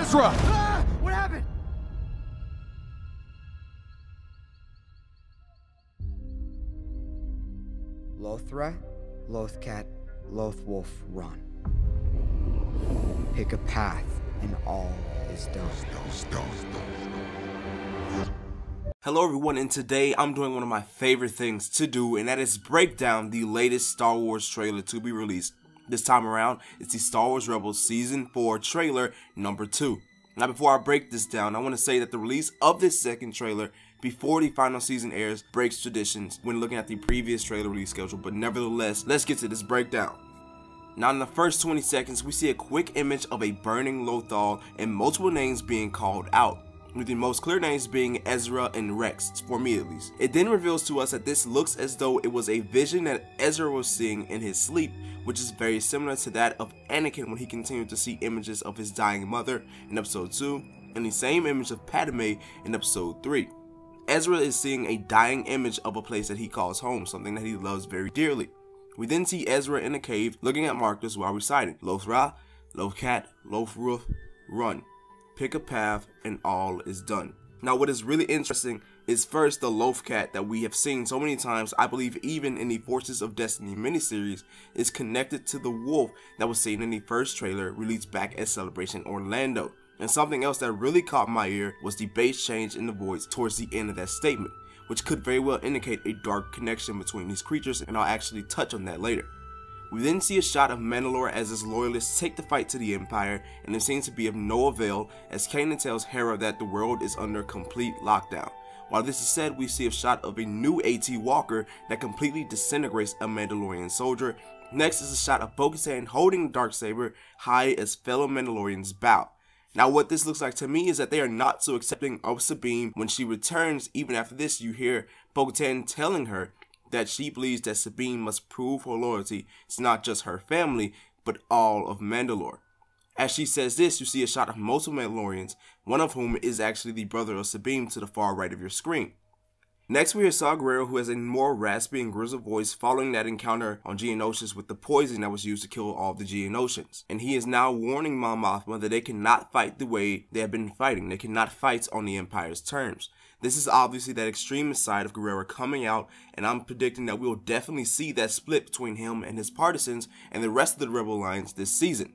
Ezra! Ah! What happened? Lothra, Lothcat, Lothwolf, run. Pick a path, and all is done. Hello everyone, and today I'm doing one of my favorite things to do, and that is break down the latest Star Wars trailer to be released. This time around, it's the Star Wars Rebels Season 4 trailer number 2. Now before I break this down, I want to say that the release of this second trailer before the final season airs breaks traditions when looking at the previous trailer release schedule, but nevertheless, let's get to this breakdown. Now in the first 20 seconds, we see a quick image of a burning Lothal and multiple names being called out, with the most clear names being Ezra and Rex, for me at least. It then reveals to us that this looks as though it was a vision that Ezra was seeing in his sleep, which is very similar to that of Anakin when he continued to see images of his dying mother in episode 2, and the same image of Padme in episode 3. Ezra is seeing a dying image of a place that he calls home, something that he loves very dearly. We then see Ezra in a cave looking at markers while reciting, Lothra, Lothcat, Lothruth, run. Pick a path, and all is done. Now what is really interesting is first the Lothcat that we have seen so many times, I believe even in the Forces of Destiny miniseries, is connected to the wolf that was seen in the first trailer released back at Celebration Orlando. And something else that really caught my ear was the base change in the voice towards the end of that statement, which could very well indicate a dark connection between these creatures, and I'll actually touch on that later. We then see a shot of Mandalore as his loyalists take the fight to the Empire, and it seems to be of no avail as Kanan tells Hera that the world is under complete lockdown. While this is said, we see a shot of a new AT Walker that completely disintegrates a Mandalorian soldier. Next is a shot of Bo-Katan holding the Darksaber high as fellow Mandalorians bow. Now what this looks like to me is that they are not so accepting of Sabine when she returns. Even after this, you hear Bo-Katan telling her that she believes that Sabine must prove her loyalty to not just her family, but all of Mandalore. As she says this, you see a shot of multiple Mandalorians, one of whom is actually the brother of Sabine to the far right of your screen. Next we hear Saw Gerrera, who has a more raspy and grizzled voice following that encounter on Geonosians with the poison that was used to kill all of the Geonosians. And he is now warning Mon Mothma that they cannot fight the way they have been fighting. They cannot fight on the Empire's terms. This is obviously that extremist side of Gerrera coming out, and I'm predicting that we will definitely see that split between him and his partisans and the rest of the Rebel Alliance this season.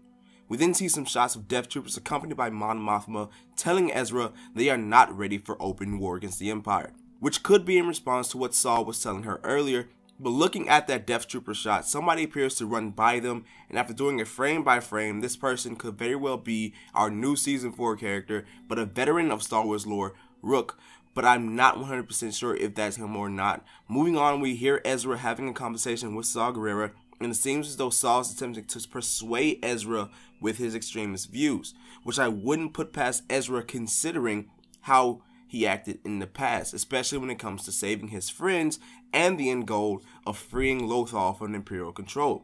We then see some shots of Death Troopers accompanied by Mon Mothma telling Ezra they are not ready for open war against the Empire, which could be in response to what Saul was telling her earlier. But looking at that Death Trooper shot, somebody appears to run by them, and after doing it frame by frame, this person could very well be our new Season 4 character, but a veteran of Star Wars lore, Rook, but I'm not 100% sure if that's him or not. Moving on, we hear Ezra having a conversation with Saw Gerrera, and it seems as though Saul is attempting to persuade Ezra with his extremist views, which I wouldn't put past Ezra considering how he acted in the past, especially when it comes to saving his friends and the end goal of freeing Lothal from Imperial control.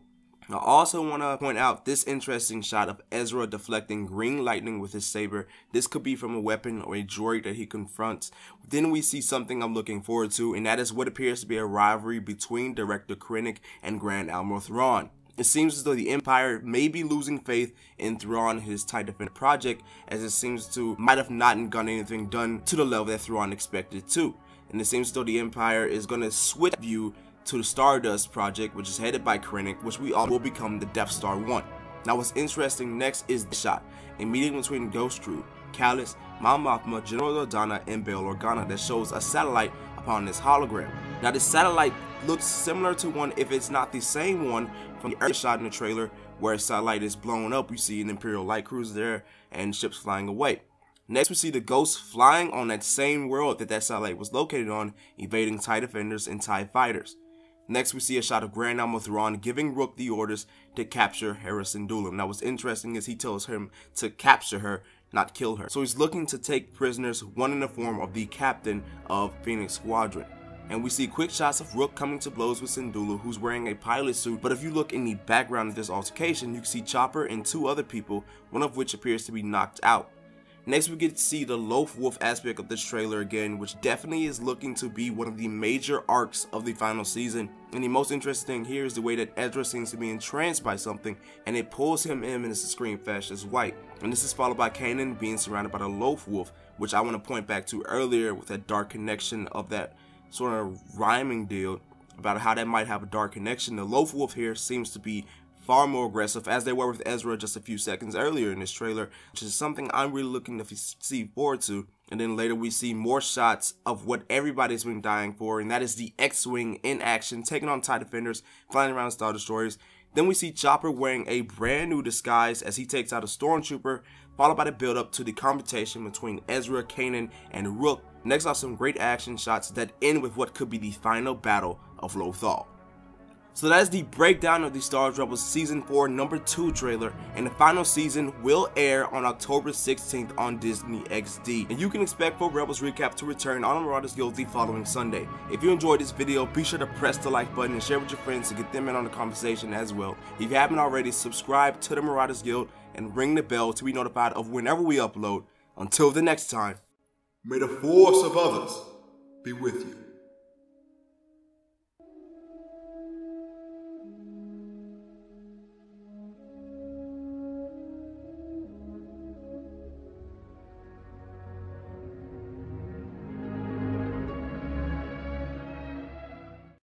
I also want to point out this interesting shot of Ezra deflecting green lightning with his saber. This could be from a weapon or a droid that he confronts. Then we see something I'm looking forward to, and that is what appears to be a rivalry between Director Krennic and Grand Admiral Thrawn. It seems as though the Empire may be losing faith in Thrawn and his TIE Defender project, as it seems to might have not gotten anything done to the level that Thrawn expected to. And it seems as though the Empire is going to switch view to the Stardust project, which is headed by Krennic, which we all will become the Death Star 1. Now what's interesting next is the shot, a meeting between Ghost Crew, Kallus, Mon Mothma, General Organa, and Bail Organa that shows a satellite upon this hologram. Now this satellite looks similar to one, if it's not the same one, from the earlier shot in the trailer where a satellite is blown up. We see an Imperial light cruiser there and ships flying away. Next we see the Ghost flying on that same world that satellite was located on, evading TIE Defenders and TIE Fighters. Next we see a shot of Grand Admiral Thrawn giving Rook the orders to capture Hera Syndulla. Now what's interesting is he tells him to capture her, not kill her. So he's looking to take prisoners, one in the form of the captain of Phoenix Squadron. And we see quick shots of Rook coming to blows with Syndulla, who's wearing a pilot suit. But if you look in the background of this altercation, you can see Chopper and two other people, one of which appears to be knocked out. Next, we get to see the Loth Wolf aspect of this trailer again, which definitely is looking to be one of the major arcs of the final season. And the most interesting thing here is the way that Ezra seems to be entranced by something, and it pulls him in as the screen flashes white. And this is followed by Kanan being surrounded by the Loth Wolf, which I want to point back to earlier with that dark connection of that sort of rhyming deal about how that might have a dark connection. The Loth Wolf here seems to be far more aggressive, as they were with Ezra just a few seconds earlier in this trailer, which is something I'm really looking to see forward to. And then later we see more shots of what everybody's been dying for, and that is the X-Wing in action, taking on TIE Defenders, flying around Star Destroyers. Then we see Chopper wearing a brand new disguise as he takes out a Stormtrooper, followed by the build up to the confrontation between Ezra, Kanan, and Rook. Next are some great action shots that end with what could be the final battle of Lothal. So that's the breakdown of the Star Wars Rebels Season 4 number 2 trailer, and the final season will air on October 16th on Disney XD. And you can expect for Rebels Recap to return on Marauders Guild the following Sunday. If you enjoyed this video, be sure to press the like button and share with your friends to get them in on the conversation as well. If you haven't already, subscribe to the Marauders Guild and ring the bell to be notified of whenever we upload. Until the next time, may the force of others be with you.